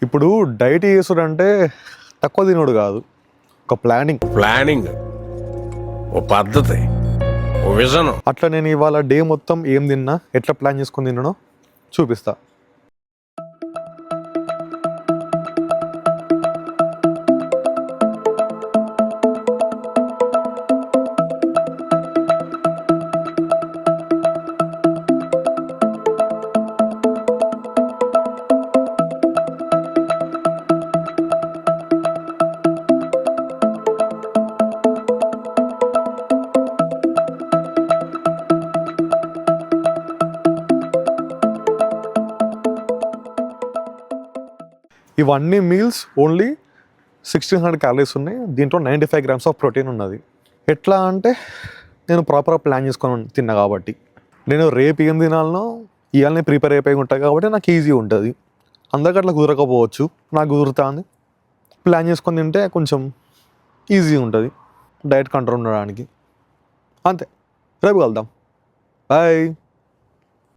ఇప్పుడు డైట్ చేసుడంటే తక్కువ తినడు కాదు, ఒక ప్లానింగ్, ఓ పద్ధతి, ఓ విజన్. అట్లా నేను ఇవాళ డే మొత్తం ఏం తిన్నా, ఎట్లా ప్లాన్ చేసుకొని తిన్నానో చూపిస్తా. ఇవన్నీ మీల్స్ ఓన్లీ 1600 క్యాలరీస్ ఉన్నాయి. దీంట్లో 95 గ్రామ్స్ ఆఫ్ ప్రోటీన్ ఉన్నది. ఎట్లా అంటే నేను ప్రాపర్గా ప్లాన్ చేసుకొని తిన్నా కాబట్టి, నేను రేపు ఏం తినాలనో ఇవాళనే ప్రిపేర్ అయిపోయి ఉంటాయి కాబట్టి నాకు ఈజీ ఉంటుంది. అందరికీ అట్లా కుదరకపోవచ్చు, నాకు కుదురుతుంది. ప్లాన్ చేసుకొని తింటే కొంచెం ఈజీ ఉంటుంది డైట్ కంట్రోల్ ఉండడానికి. అంతే. రేపు కలుద్దాం. బాయ్.